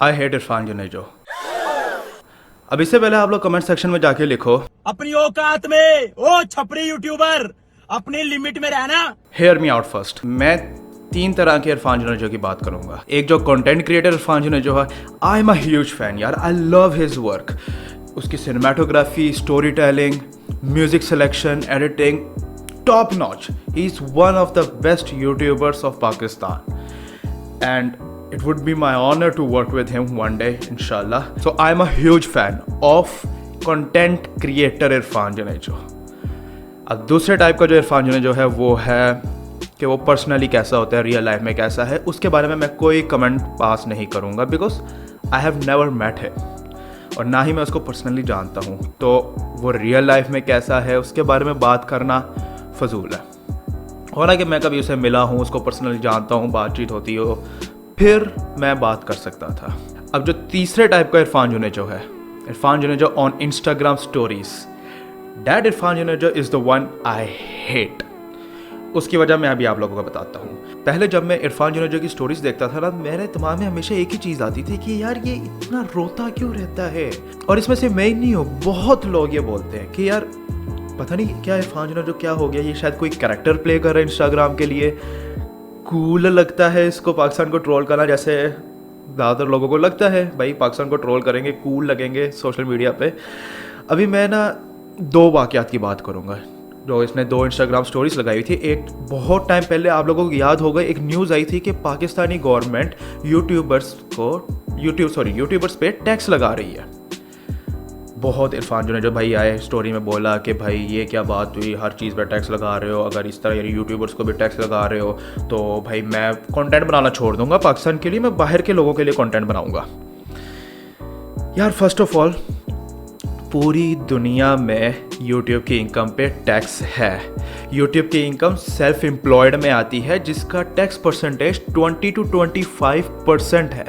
I hate Irfan Junejo. अब इससे पहले आप लोग कमेंट सेक्शन में जाके लिखो अपनी औकात में ओ छपरी यूट्यूबर, अपनी लिमिट में रहना। Hear me out first. मैं 3 तरह के इरफान जुनेजो की बात करूंगा। एक जो कंटेंट क्रिएटर इरफान जुनेजो है, I am a huge fan यार। I love his work. उसकी cinematography, story telling, music selection, editing top notch. He is one of the best YouTubers of Pakistan and it would be my honor to work with him one day, inshallah. So I'm a huge fan of content creator Irfan Junejo. अब दूसरे type का जो इरफान जुनेजो है वो है कि वो personally कैसा होता है, रियल लाइफ में कैसा है, उसके बारे में मैं कोई कमेंट पास नहीं करूँगा because I have never met him और ना ही मैं उसको पर्सनली जानता हूँ। तो वो रियल लाइफ में कैसा है उसके बारे में बात करना फजूल है। हालांकि मैं कभी उसे मिला हूँ, उसको पर्सनली जानता हूँ, बातचीत होती हो, फिर मैं बात कर सकता था। अब जो तीसरे टाइप का इरफान जुनेजो है, Irfan Junejo on Instagram stories, that Irfan Junejo is the one I hate. उसकी वजह मैं अभी आप लोगों को बताता हूँ। पहले जब मैं इरफान जुनेजो की स्टोरीज देखता था ना, मेरे दिमाग में हमेशा एक ही चीज़ आती थी कि यार ये इतना रोता क्यों रहता है। और इसमें से मैं ही नहीं हूँ, बहुत लोग ये बोलते हैं कि यार पता नहीं क्या इरफान जुनेजो क्या हो गया, ये शायद कोई कैरेक्टर प्ले कर रहा है इंस्टाग्राम के लिए, कूल लगता है इसको पाकिस्तान को ट्रोल करना। जैसे ज़्यादातर लोगों को लगता है भाई पाकिस्तान को ट्रोल करेंगे, कूल लगेंगे सोशल मीडिया पे। अभी मैं ना 2 वाक़यात की बात करूँगा जो इसने 2 इंस्टाग्राम स्टोरीज लगाई हुई थी। एक बहुत टाइम पहले आप लोगों को याद होगा, एक न्यूज़ आई थी कि पाकिस्तानी गवर्नमेंट यूट्यूबर्स पे टैक्स लगा रही है। बहुत इरफान जुनेजो भाई आए, स्टोरी में बोला कि भाई ये क्या बात हुई, हर चीज़ पे टैक्स लगा रहे हो, अगर इस तरह यूट्यूबर्स को भी टैक्स लगा रहे हो तो भाई मैं कंटेंट बनाना छोड़ दूंगा पाकिस्तान के लिए, मैं बाहर के लोगों के लिए कंटेंट बनाऊंगा। यार फर्स्ट ऑफ ऑल पूरी दुनिया में यूट्यूब की इनकम पे टैक्स है। यूट्यूब की इनकम सेल्फ एम्प्लॉयड में आती है जिसका टैक्स परसेंटेज 20 to 25% है।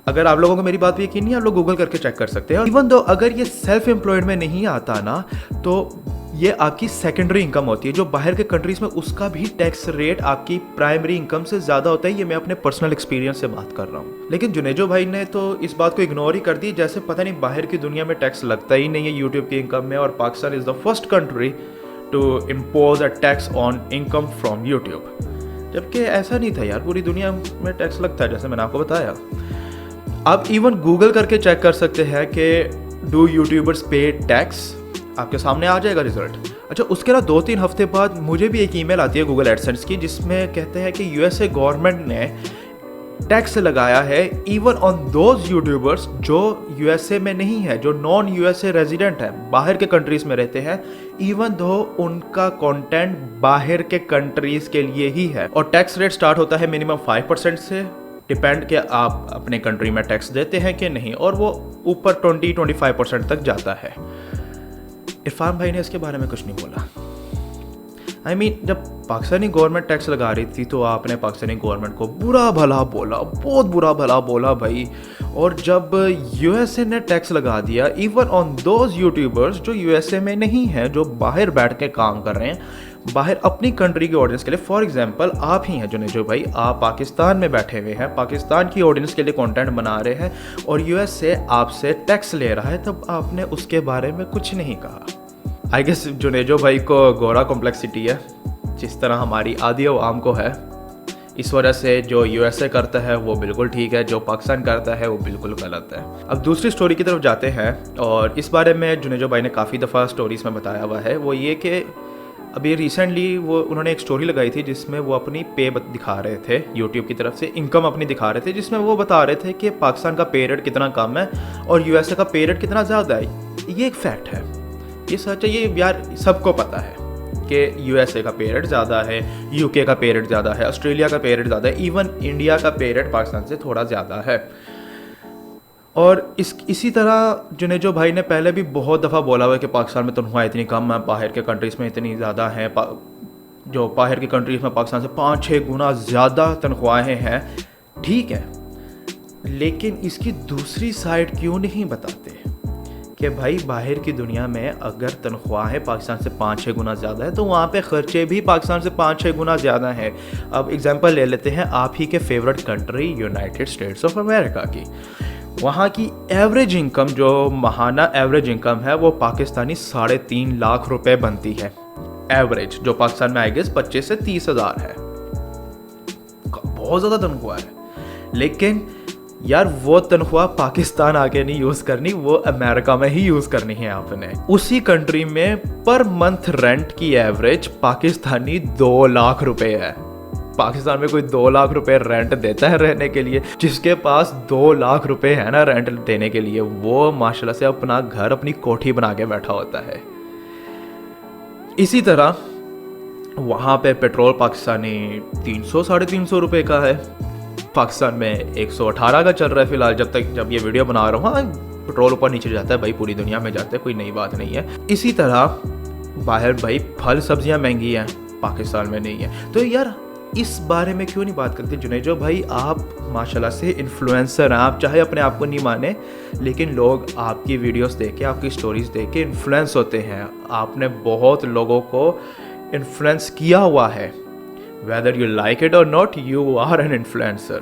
अगर आप लोगों को मेरी बात पे यकीन नहीं, आप लोग गूगल करके चेक कर सकते हैं। इवन दो अगर ये सेल्फ एम्प्लॉयड में नहीं आता ना, तो ये आपकी सेकेंडरी इनकम होती है जो बाहर के कंट्रीज में उसका भी टैक्स रेट आपकी प्राइमरी इनकम से ज़्यादा होता है। ये मैं अपने पर्सनल एक्सपीरियंस से बात कर रहा हूँ। लेकिन जुनेजो भाई ने तो इस बात को इग्नोर ही कर दी, जैसे पता नहीं बाहर की दुनिया में टैक्स लगता ही नहीं है यूट्यूब की इनकम में, और Pakistan is the first country to impose a tax on income from YouTube. जबकि ऐसा नहीं था यार, पूरी दुनिया में टैक्स लगता है जैसे मैंने आपको बताया। आप इवन गूगल करके चेक कर सकते हैं कि डू यूट्यूबर्स पे टैक्स, आपके सामने आ जाएगा रिजल्ट। अच्छा, उसके ना 2-3 हफ्ते बाद मुझे भी एक ईमेल आती है गूगल एडसेंस की जिसमें कहते हैं कि यूएसए गवर्नमेंट ने टैक्स लगाया है इवन ऑन दोज यूट्यूबर्स जो यूएसए में नहीं है, जो नॉन यूएसए रेजिडेंट है, बाहर के कंट्रीज में रहते हैं, इवन दो उनका कंटेंट बाहर के कंट्रीज के लिए ही है। और टैक्स रेट स्टार्ट होता है मिनिमम 5% से, डिपेंड कि आप अपने कंट्री में टैक्स देते हैं कि नहीं, और वो ऊपर 20-25% तक जाता है। इरफान भाई ने इसके बारे में कुछ नहीं बोला। I mean, जब पाकिस्तानी गवर्नमेंट टैक्स लगा रही थी तो आपने पाकिस्तानी गवर्नमेंट को बुरा भला बोला, बहुत बुरा भला बोला भाई। और जब यूएसए ने टैक्स लगा दिया इवन ऑन दोज यूट्यूबर्स जो यूएसए में नहीं हैं, जो बाहर बैठ के काम कर रहे हैं, बाहर अपनी कंट्री के ऑडियंस के लिए, फॉर एग्जांपल आप ही हैं जुनेजो भाई, आप पाकिस्तान में बैठे हुए हैं, पाकिस्तान की ऑडियंस के लिए कंटेंट बना रहे हैं और यूएसए आपसे टैक्स ले रहा है, तब आपने उसके बारे में कुछ नहीं कहा। आई गेस जुनेजो भाई को गोरा कॉम्प्लेक्सिटी है जिस तरह हमारी आधी अवाम को है, इस वजह से जो यूएसए करता है वो बिल्कुल ठीक है, जो पाकिस्तान करता है वो बिल्कुल गलत है। अब दूसरी स्टोरी की तरफ जाते हैं, और इस बारे में जुनेजो भाई ने काफ़ी दफ़ा स्टोरीज़ में बताया हुआ है। वो ये कि अभी रिसेंटली वो उन्होंने एक स्टोरी लगाई थी जिसमें वो अपनी पे दिखा रहे थे, यूट्यूब की तरफ से इनकम अपनी दिखा रहे थे, जिसमें वो बता रहे थे कि पाकिस्तान का पे रेट कितना कम है और यूएसए का पे रेट कितना ज़्यादा है। ये एक फैक्ट है, ये सच है, ये यार सबको पता है कि यूएसए का पे रेट ज़्यादा है, यूके का पे रेट ज़्यादा है, ऑस्ट्रेलिया का पे रेट ज़्यादा है, इवन इंडिया का पे रेट पाकिस्तान से थोड़ा ज़्यादा है। और इसी तरह जुनेजो भाई ने पहले भी बहुत दफ़ा बोला हुआ है कि पाकिस्तान में तनख्वाह इतनी कम है, बाहर के कंट्रीज़ में इतनी ज़्यादा हैं, जो बाहर की कंट्रीज़ में पाकिस्तान से 5-6 गुना ज़्यादा तनख्वाहें हैं। ठीक है, लेकिन इसकी दूसरी साइड क्यों नहीं बताते कि भाई बाहर की दुनिया में अगर तनख्वाहें पाकिस्तान से 5-6 गुना ज़्यादा है तो वहाँ पे ख़र्चे भी पाकिस्तान से 5-6 गुना ज़्यादा हैं। अब एग्जांपल ले लेते हैं आप ही के favourite country United states of America की। वहाँ की एवरेज इनकम, जो माहाना एवरेज इनकम है, वो पाकिस्तानी 3.5 लाख रुपए बनती है एवरेज, जो पाकिस्तान में आई गेस 25 से 30 हज़ार है। बहुत ज़्यादा तनख्वाह है। लेकिन यार वो तनख्वाह पाकिस्तान आके नहीं यूज़ करनी, वो अमेरिका में ही यूज़ करनी है आपने। उसी कंट्री में पर मंथ रेंट की एवरेज पाकिस्तानी 2 लाख रुपए है। पाकिस्तान में कोई 2 लाख रुपए रेंट देता है रहने के लिए? जिसके पास 2 लाख रुपए है ना रेंट देने के लिए, वो माशाल्लाह से अपना घर, अपनी कोठी बना के बैठा होता है। इसी तरह वहाँ पे पेट्रोल पाकिस्तानी 300-350 रुपए का है। पाकिस्तान में 118 का चल रहा है फिलहाल, जब ये वीडियो बना रहा हूँ। हाँ, पेट्रोल ऊपर नीचे जाता है भाई, पूरी दुनिया में जाता है, कोई नई बात नहीं है। इसी तरह बाहर भाई फल सब्जियाँ महंगी हैं, पाकिस्तान में नहीं है। तो यार इस बारे में क्यों नहीं बात करते जुनेजो भाई? आप माशाल्लाह से इन्फ्लुएंसर हैं, आप चाहे अपने आप को नहीं माने, लेकिन लोग आपकी वीडियोस देख के, आपकी स्टोरीज देख के इन्फ्लुएंस होते हैं। आपने बहुत लोगों को इन्फ्लुएंस किया हुआ है, whether you like it or not, you are an influencer,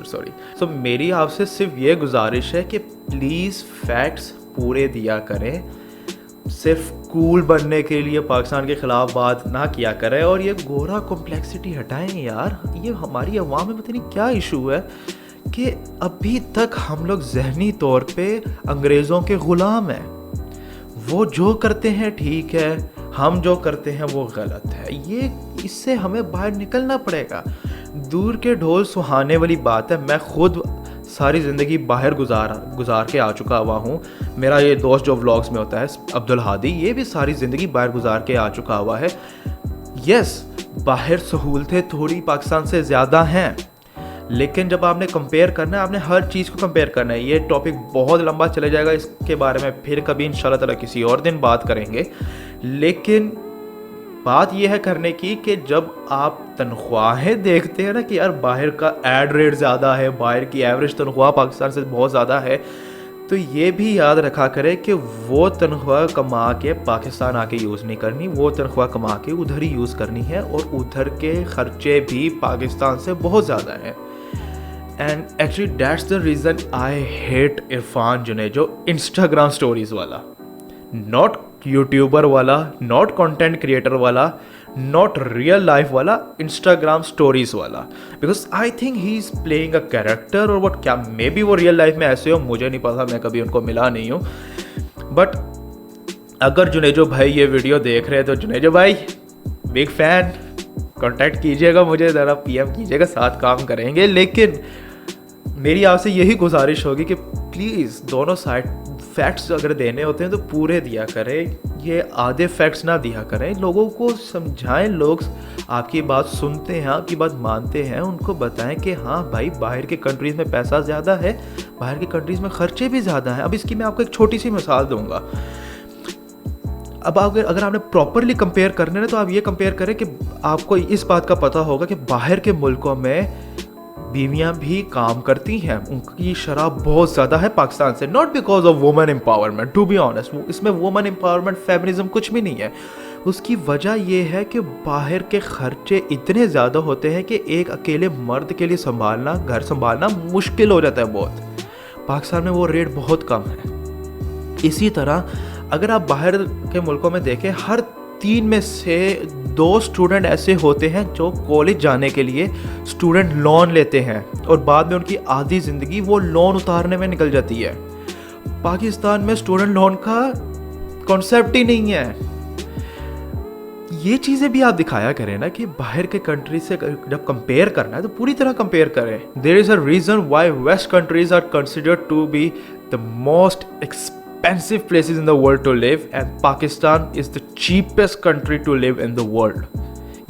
sorry। So मेरी आपसे सिर्फ ये गुजारिश है कि प्लीज़ फैक्ट्स पूरे दिया करें, सिर्फ कूल बनने के लिए पाकिस्तान के ख़िलाफ़ बात ना किया करें। और ये गोरा कॉम्प्लेक्सिटी हटाएं यार। ये हमारी अवाम में पता नहीं क्या इशू है कि अभी तक हम लोग ज़हनी तौर पे अंग्रेज़ों के ग़ुलाम हैं। वो जो करते हैं ठीक है, हम जो करते हैं वो गलत है। ये इससे हमें बाहर निकलना पड़ेगा। दूर के ढोल सुहाने वाली बात है। मैं खुद सारी ज़िंदगी बाहर गुजार के आ चुका हुआ हूँ। मेरा ये दोस्त जो व्लॉग्स में होता है, अब्दुल हादी, ये भी सारी ज़िंदगी बाहर गुजार के आ चुका हुआ है। यस, बाहर सहूलतें थोड़ी पाकिस्तान से ज़्यादा हैं, लेकिन जब आपने कंपेयर करना है, आपने हर चीज़ को कंपेयर करना है। ये टॉपिक बहुत लंबा चले जाएगा, इसके बारे में फिर कभी इंशाल्लाह ताला किसी और दिन बात करेंगे। लेकिन बात यह है करने की कि जब आप तनख्वाहें देखते हैं ना कि यार बाहर का ऐड रेट ज़्यादा है, बाहर की एवरेज तनख्वाह पाकिस्तान से बहुत ज़्यादा है, तो ये भी याद रखा करें कि वो तनख्वाह कमा के पाकिस्तान आके यूज़ नहीं करनी, वो तनख्वाह कमा के उधर ही यूज़ करनी है। और उधर के ख़र्चे भी पाकिस्तान से बहुत ज़्यादा हैं। And actually that's the reason I hate Irfan Junejo Instagram stories वाला, नॉट यूट्यूबर वाला, नॉट कंटेंट क्रिएटर वाला, नॉट रियल लाइफ वाला, इंस्टाग्राम स्टोरीज वाला। Because I think he is playing a character और वट, क्या मे बी वो रियल लाइफ में ऐसे हो, मुझे नहीं पता, मैं कभी उनको मिला नहीं हूँ। बट अगर जुनेजो भाई ये वीडियो देख रहे हैं तो जुनेजो भाई बिग फैन, कॉन्टैक्ट कीजिएगा मुझे, ज़रा PM कीजिएगा, साथ काम करेंगे। लेकिन मेरी आपसे यही गुजारिश होगी कि प्लीज़ दोनों साइड फैक्ट्स अगर देने होते हैं तो पूरे दिया करें, ये आधे फैक्ट्स ना दिया करें। लोगों को समझाएं, लोग आपकी बात सुनते हैं, आपकी बात मानते हैं, उनको बताएं कि हाँ भाई बाहर के कंट्रीज़ में पैसा ज़्यादा है, बाहर की कंट्रीज़ में ख़र्चे भी ज़्यादा हैं। अब इसकी मैं आपको एक छोटी सी मिसाल दूंगा। अब अगर आपने प्रॉपरली कंपेयर करना है तो आप ये कंपेयर करें कि आपको इस बात का पता होगा कि बाहर के मुल्कों में बीवियां भी काम करती हैं, उनकी शरह बहुत ज़्यादा है पाकिस्तान से, not because of women empowerment, to be honest. इसमें वुमेन एम्पावरमेंट, फेमिनिज्म कुछ भी नहीं है। उसकी वजह यह है कि बाहर के खर्चे इतने ज़्यादा होते हैं कि एक अकेले मर्द के लिए घर संभालना मुश्किल हो जाता है बहुत। पाकिस्तान में वो रेट बहुत कम है। इसी तरह अगर आप बाहर के मुल्कों में देखें, हर 3 में से 2 स्टूडेंट ऐसे होते हैं जो कॉलेज जाने के लिए स्टूडेंट लोन लेते हैं और बाद में उनकी आधी ज़िंदगी वो लोन उतारने में निकल जाती है। पाकिस्तान में स्टूडेंट लोन का कॉन्सेप्ट ही नहीं है। ये चीज़ें भी आप दिखाया करें ना कि बाहर के कंट्री से जब कंपेयर करना है तो पूरी तरह कंपेयर करें। There is a reason why west countries are considered to be the most expensive places in the world to live and Pakistan is the cheapest country to live in the world।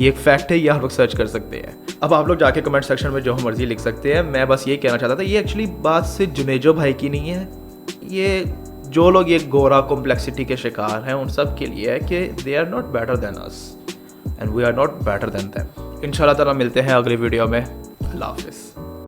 ये एक fact है, ये आप लोग search कर सकते हैं। अब आप लोग जाके कमेंट सेक्शन में जो मर्जी लिख सकते हैं। मैं बस ये कहना चाहता था, ये एक्चुअली बात सिर्फ जुनेजो भाई की नहीं है, ये जो लोग ये गोरा कॉम्प्लेक्सिटी के शिकार हैं उन सब के लिए है कि they are not better than us and we are not better than them. इंशाल्लाह ताला मिलते हैं अगली वीडियो में। अल्लाह हाफिज़।